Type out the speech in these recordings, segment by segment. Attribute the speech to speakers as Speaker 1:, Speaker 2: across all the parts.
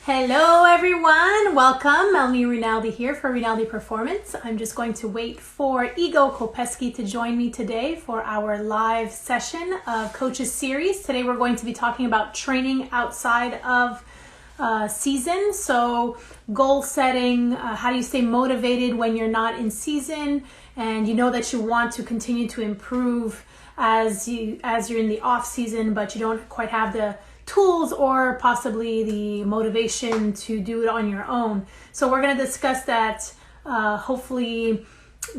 Speaker 1: Hello everyone, welcome. Melanie Rinaldi here for Rinaldi Performance. I'm just going to wait for Igor Kopeski to join me today for our live session of Coaches Series. Today we're going to be talking about training outside of season. So goal setting, how do you stay motivated when you're not in season and you know that you want to continue to improve as you're in the off season, but you don't quite have the tools or possibly the motivation to do it on your own. So we're going to discuss that, hopefully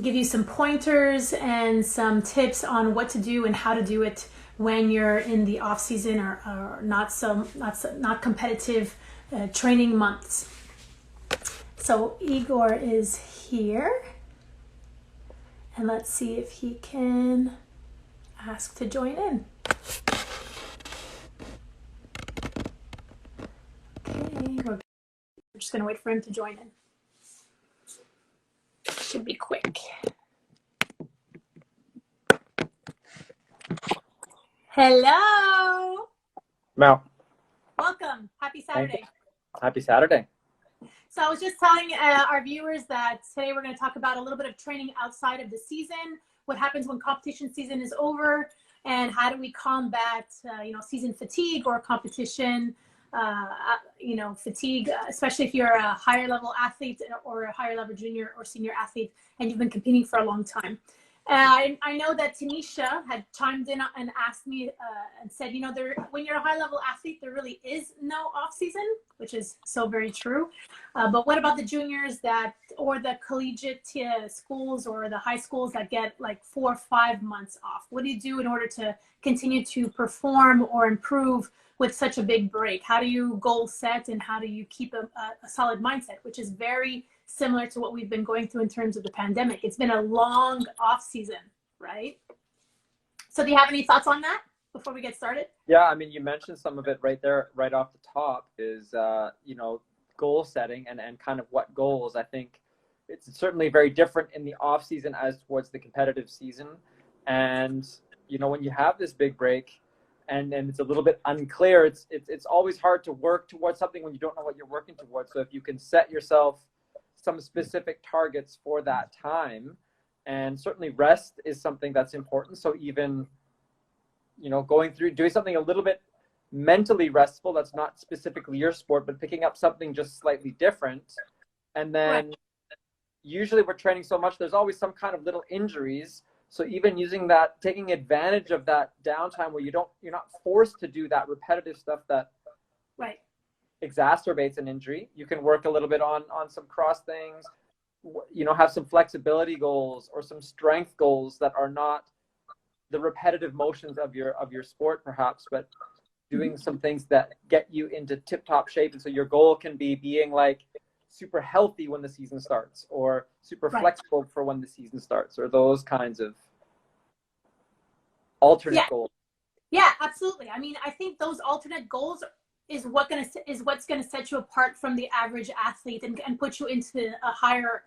Speaker 1: give you some pointers and some tips on what to do and how to do it when you're in the off season or not competitive training months. So Igor is here, and let's see if he can ask to join in. We're just going to wait for him to join in. Should be quick. Hello.
Speaker 2: Mel.
Speaker 1: Welcome. Happy Saturday.
Speaker 2: Happy Saturday.
Speaker 1: So I was just telling our viewers that today we're going to talk about a little bit of training outside of the season, what happens when competition season is over, and how do we combat, season fatigue or competition fatigue, especially if you're a higher level athlete or a higher level junior or senior athlete and you've been competing for a long time. I know that Tanisha had chimed in and asked me and said, when you're a high level athlete, there really is no off season, which is so very true. But what about the juniors or the collegiate schools or the high schools that get like 4 or 5 months off? What do you do in order to continue to perform or improve with such a big break? How do you goal set and how do you keep a solid mindset, which is very similar to what we've been going through in terms of the pandemic. It's been a long off season, right? So do you have any thoughts on that before we get started?
Speaker 2: Yeah, I mean, you mentioned some of it right there, right off the top is, goal setting and kind of what goals. I think it's certainly very different in the off season as towards the competitive season. And, when you have this big break and it's a little bit unclear, it's always hard to work towards something when you don't know what you're working towards. So if you can set yourself some specific targets for that time, and certainly rest is something that's important. So even, going through doing something a little bit mentally restful, that's not specifically your sport, but picking up something just slightly different. And then usually we're training so much, there's always some kind of little injuries. So even using that, taking advantage of that downtime where you're not forced to do that repetitive stuff that exacerbates an injury. You can work a little bit on some cross things, have some flexibility goals or some strength goals that are not the repetitive motions of your sport perhaps, but doing some things that get you into tip-top shape. And so your goal can be being like super healthy when the season starts or super flexible for when the season starts, or those kinds of alternate goals.
Speaker 1: Yeah, absolutely. I mean, I think those alternate goals is what's going to set you apart from the average athlete and put you into a higher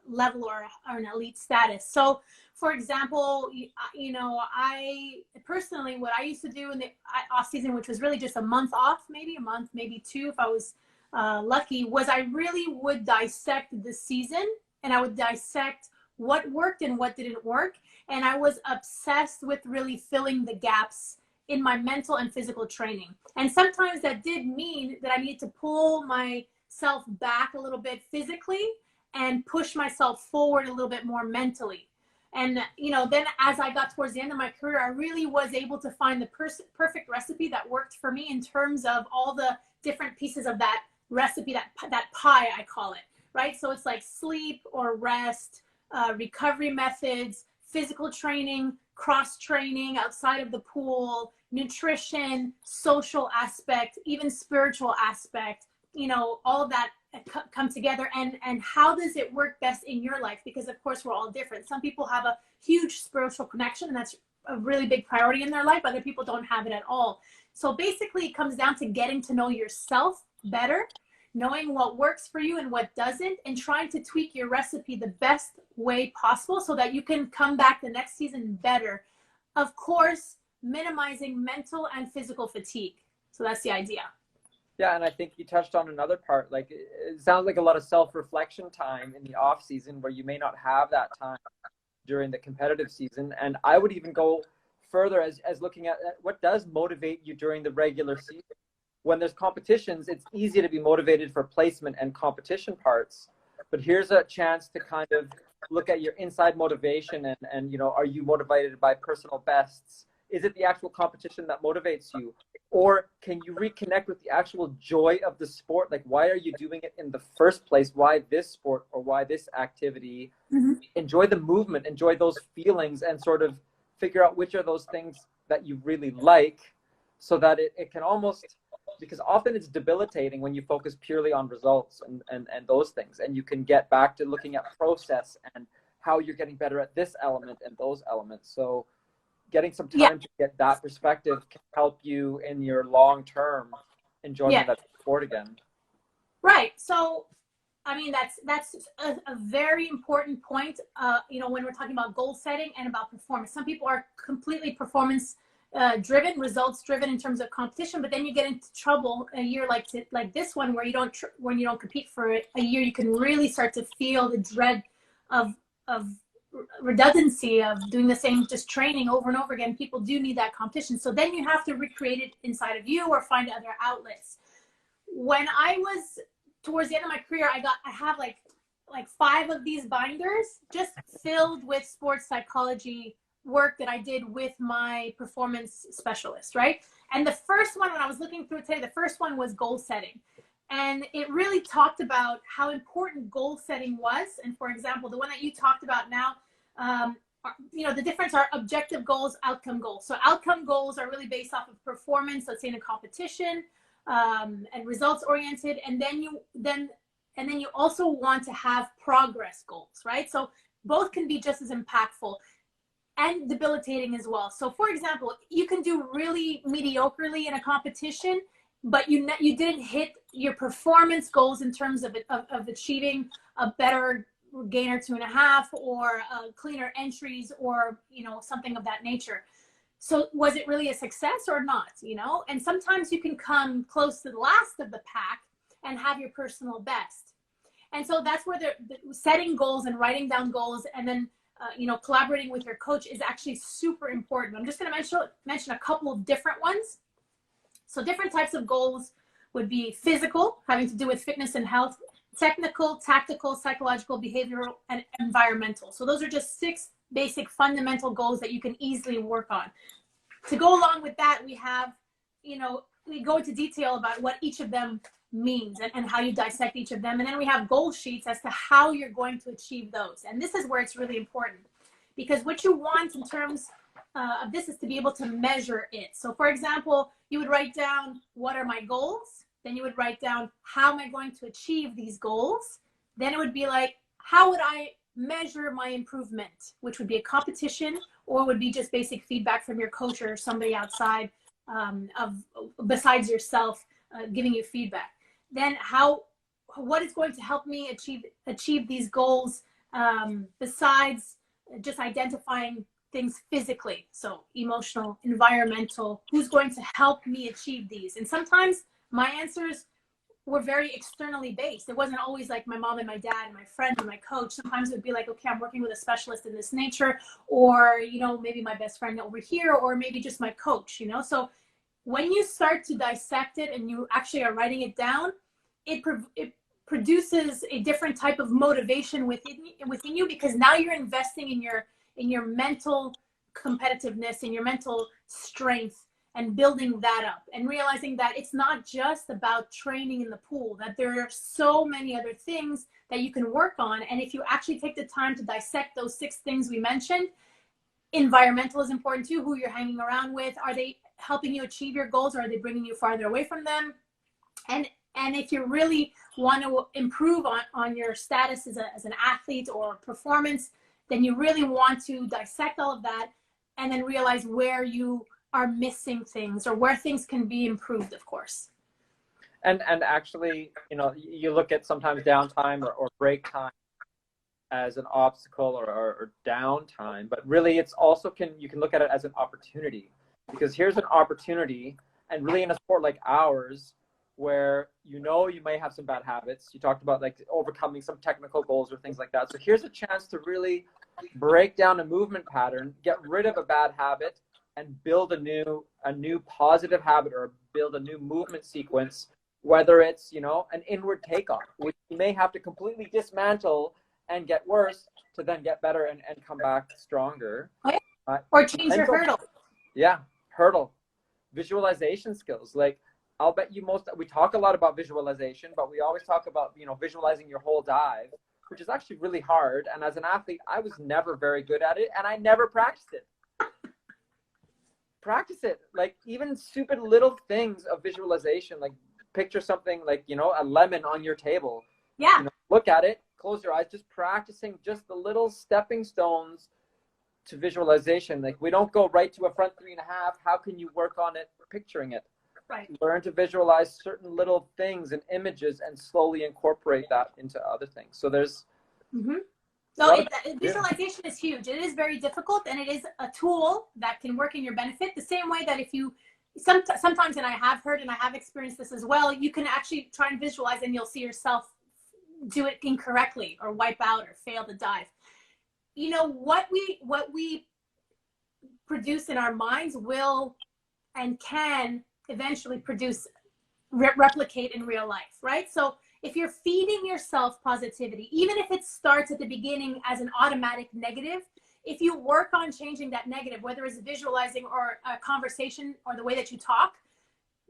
Speaker 1: level or an elite status. So, for example, I personally, what I used to do in the off season, which was really just a month off, maybe a month, maybe two, if I was lucky, was I really would dissect the season and I would dissect what worked and what didn't work. And I was obsessed with really filling the gaps in my mental and physical training. And sometimes that did mean that I needed to pull myself back a little bit physically and push myself forward a little bit more mentally. And, then as I got towards the end of my career, I really was able to find the perfect recipe that worked for me in terms of all the different pieces of that recipe, that pie, I call it, right? So it's like sleep or rest, recovery methods, physical training, cross training outside of the pool, nutrition, social aspect, even spiritual aspect, all of that come together. And how does it work best in your life? Because of course we're all different. Some people have a huge spiritual connection and that's a really big priority in their life. Other people don't have it at all. So basically it comes down to getting to know yourself better, knowing what works for you and what doesn't, and trying to tweak your recipe the best way possible so that you can come back the next season better. Of course, minimizing mental and physical fatigue. So that's the idea.
Speaker 2: Yeah, and I think you touched on another part. Like it sounds like a lot of self-reflection time in the off season where you may not have that time during the competitive season. And I would even go further as looking at what does motivate you during the regular season. When there's competitions, it's easy to be motivated for placement and competition parts. But here's a chance to kind of look at your inside motivation and you know, are you motivated by personal bests? Is it the actual competition that motivates you? Or can you reconnect with the actual joy of the sport? Like, why are you doing it in the first place? Why this sport or why this activity?
Speaker 1: Mm-hmm.
Speaker 2: Enjoy the movement, enjoy those feelings, and sort of figure out which are those things that you really like so that it can almost, because often it's debilitating when you focus purely on results and those things. And you can get back to looking at process and how you're getting better at this element and those elements. So getting some
Speaker 1: Yeah.
Speaker 2: time to get that perspective can help you in your long-term enjoyment of the sport again.
Speaker 1: Right. So, I mean, that's a very important point. You know, when we're talking about goal setting and about performance, some people are completely performance driven, results driven in terms of competition, but then you get into trouble a year like this one where you don't when you don't compete for a year, you can really start to feel the dread of redundancy of doing the same just training over and over again. People do need that competition, so then you have to recreate it inside of you or find other outlets. When I was towards the end of my career, I have like 5 of these binders just filled with sports psychology work that I did with my performance specialist, right? And the first one, when I was looking through it today, the first one was goal setting. And it really talked about how important goal setting was. And for example, the one that you talked about now, you know, the difference are objective goals, outcome goals. So outcome goals are really based off of performance, let's say in a competition, and results oriented. And then you also want to have progress goals, right? So both can be just as impactful and debilitating as well. So for example, you can do really mediocrely in a competition, but you didn't hit your performance goals in terms of achieving a better gain or 2.5 or cleaner entries or, you know, something of that nature. So was it really a success or not, you know? And sometimes you can come close to the last of the pack and have your personal best. And so that's where the setting goals and writing down goals and then you know, collaborating with your coach is actually super important. I'm just going to mention a couple of different ones. So different types of goals would be physical, having to do with fitness and health, technical, tactical, psychological, behavioral, and environmental. So those are just 6 basic fundamental goals that you can easily work on. To go along with that, we have, you know, we go into detail about what each of them means and how you dissect each of them. And then we have goal sheets as to how you're going to achieve those. And this is where it's really important, because what you want in terms of this is to be able to measure it. So for example, you would write down, what are my goals? Then you would write down, how am I going to achieve these goals? Then it would be like, how would I measure my improvement, which would be a competition or would be just basic feedback from your coach or somebody outside besides yourself giving you feedback. Then what is going to help me achieve these goals besides just identifying things physically? So emotional, environmental, who's going to help me achieve these? And sometimes my answers were very externally based. It wasn't always like my mom and my dad and my friend and my coach. Sometimes it would be like, okay, I'm working with a specialist in this nature, or, you know, maybe my best friend over here, or maybe just my coach, you know? So when you start to dissect it and you actually are writing it down, it produces a different type of motivation within you, because now you're investing in your mental competitiveness, in your mental strength, and building that up and realizing that it's not just about training in the pool, that there are so many other things that you can work on. And if you actually take the time to dissect those 6 things we mentioned, environmental is important too. Who you're hanging around with, are they helping you achieve your goals, or are they bringing you farther away from them? And if you really want to improve on your status as an athlete or performance, then you really want to dissect all of that and then realize where you are missing things or where things can be improved, of course.
Speaker 2: And actually, you know, you look at sometimes downtime or break time as an obstacle or downtime, but really it's also you can look at it as an opportunity, because here's an opportunity. And really in a sport like ours, where you know you may have some bad habits. You talked about like overcoming some technical goals or things like that. So here's a chance to really break down a movement pattern, get rid of a bad habit, and build a new positive habit, or build a new movement sequence, whether it's, you know, an inward takeoff, which you may have to completely dismantle and get worse to then get better and come back stronger.
Speaker 1: Or change your hurdle.
Speaker 2: Yeah, hurdle. Visualization skills. Like, I'll bet you we talk a lot about visualization, but we always talk about, you know, visualizing your whole dive, which is actually really hard. And as an athlete, I was never very good at it, and I never practiced it. Practice it. Like, even stupid little things of visualization, like picture something like, you know, a lemon on your table.
Speaker 1: Yeah.
Speaker 2: You know, look at it, close your eyes, just practicing just the little stepping stones to visualization. Like, we don't go right to a front 3.5. How can you work on it picturing it?
Speaker 1: Right.
Speaker 2: Learn to visualize certain little things and images and slowly incorporate that into other things. So there's
Speaker 1: visualization is huge. It is very difficult, and it is a tool that can work in your benefit. The same way that if you sometimes, and I have heard and I have experienced this as well, you can actually try and visualize and you'll see yourself do it incorrectly or wipe out or fail the dive. You know, what we produce in our minds will and can eventually replicate in real life, right? So if you're feeding yourself positivity, even if it starts at the beginning as an automatic negative, if you work on changing that negative, whether it's visualizing or a conversation or the way that you talk,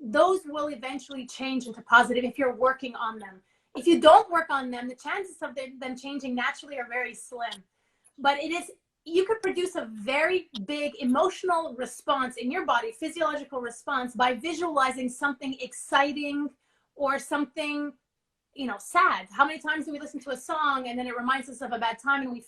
Speaker 1: those will eventually change into positive if you're working on them. If you don't work on them, the chances of them changing naturally are very slim. But you could produce a very big emotional response in your body, physiological response, by visualizing something exciting or something, you know, sad. How many times do we listen to a song and then it reminds us of a bad time, and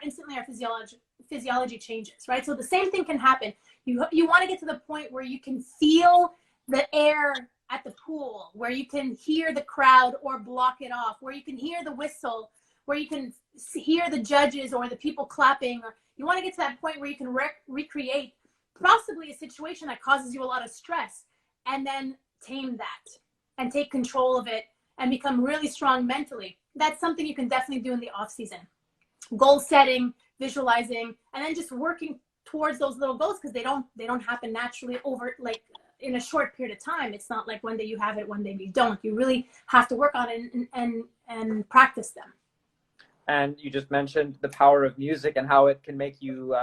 Speaker 1: instantly our physiology changes, right? So the same thing can happen. You want to get to the point where you can feel the air at the pool, where you can hear the crowd or block it off, where you can hear the whistle, where you can hear the judges or the people clapping. Or you want to get to that point where you can recreate possibly a situation that causes you a lot of stress, and then tame that and take control of it and become really strong mentally. That's something you can definitely do in the off season. Goal setting, visualizing, and then just working towards those little goals, because they don't happen naturally over, like, in a short period of time. It's not like one day you have it, one day you don't. You really have to work on it and practice them.
Speaker 2: And you just mentioned the power of music and how it can make you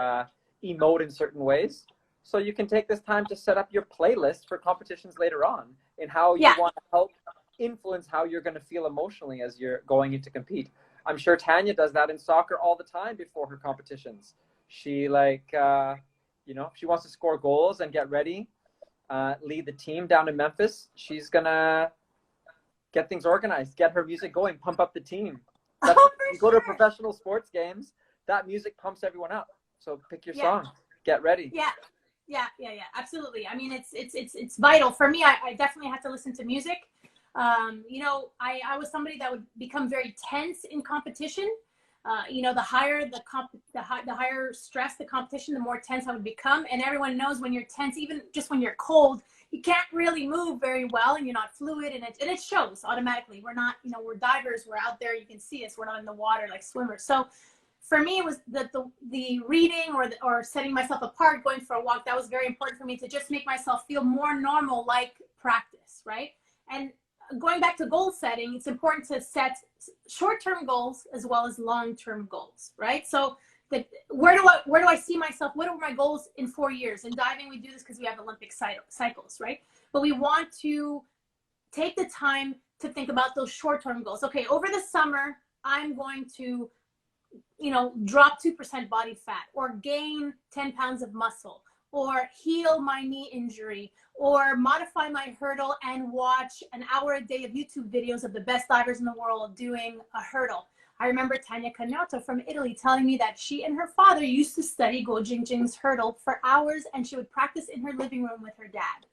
Speaker 2: emote in certain ways. So you can take this time to set up your playlist for competitions later on, and how you want to help influence how you're going to feel emotionally as you're going in to compete. I'm sure Tanya does that in soccer all the time before her competitions. She you know, if she wants to score goals and get ready, lead the team down in Memphis, she's going to get things organized, get her music going, pump up the team. You go to professional sports games, that music pumps everyone up. So pick your song, get ready.
Speaker 1: Yeah, absolutely. I mean, it's vital for me. I definitely have to listen to music. You know, I was somebody that would become very tense in competition. You know, the higher the higher stress the competition, the more tense I would become. And everyone knows when you're tense, even just when you're cold, you can't really move very well, and you're not fluid, and it shows automatically. We're not, you know, we're divers, we're out there, you can see us, we're not in the water like swimmers. So for me, it was the reading or setting myself apart, going for a walk. That was very important for me to just make myself feel more normal, like practice, right? And going back to goal setting, it's important to set short-term goals as well as long-term goals, right? So where do I see myself? What are my goals in 4 years? In diving, we do this because we have Olympic cycles, right? But we want to take the time to think about those short-term goals. Okay, over the summer, I'm going to, you know, drop 2% body fat, or gain 10 pounds of muscle, or heal my knee injury, or modify my hurdle and watch an hour a day of YouTube videos of the best divers in the world doing a hurdle. I remember Tanya Cagnato from Italy telling me that she and her father used to study Go Jing Jing's hurdle for hours, and she would practice in her living room with her dad.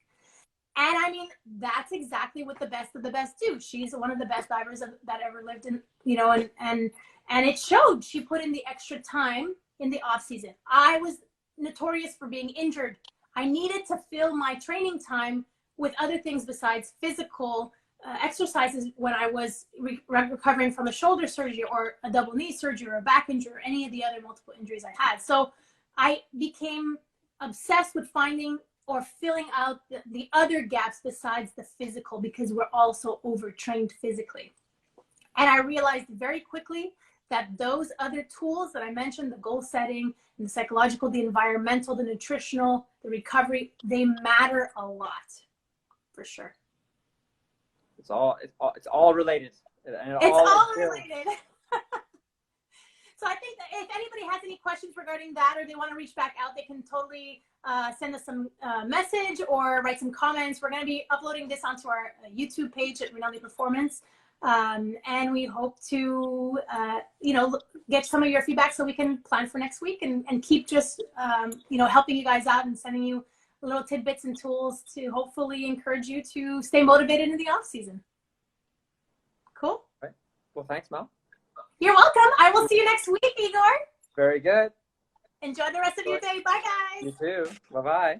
Speaker 1: And I mean, that's exactly what the best of the best do. She's one of the best divers that ever lived, in, you know, and it showed. She put in the extra time in the off season. I was notorious for being injured. I needed to fill my training time with other things besides physical exercises when I was recovering from a shoulder surgery or a double knee surgery or a back injury or any of the other multiple injuries I had. So I became obsessed with finding or filling out the other gaps besides the physical, because we're also overtrained physically. And I realized very quickly that those other tools that I mentioned, the goal setting, the psychological, the environmental, the nutritional, the recovery, they matter a lot, for sure.
Speaker 2: It's all related. And
Speaker 1: It's all related. So I think that if anybody has any questions regarding that, or they want to reach back out, they can totally send us some message or write some comments. We're going to be uploading this onto our YouTube page at Rinaldi Performance. And we hope to, get some of your feedback so we can plan for next week and keep just, helping you guys out and sending you little tidbits and tools to hopefully encourage you to stay motivated in the off season. Cool.
Speaker 2: Right. Well, thanks, Mel.
Speaker 1: You're welcome. I will see you next week, Igor.
Speaker 2: Very good.
Speaker 1: Enjoy the rest of your day. Bye, guys.
Speaker 2: You too. Bye-bye.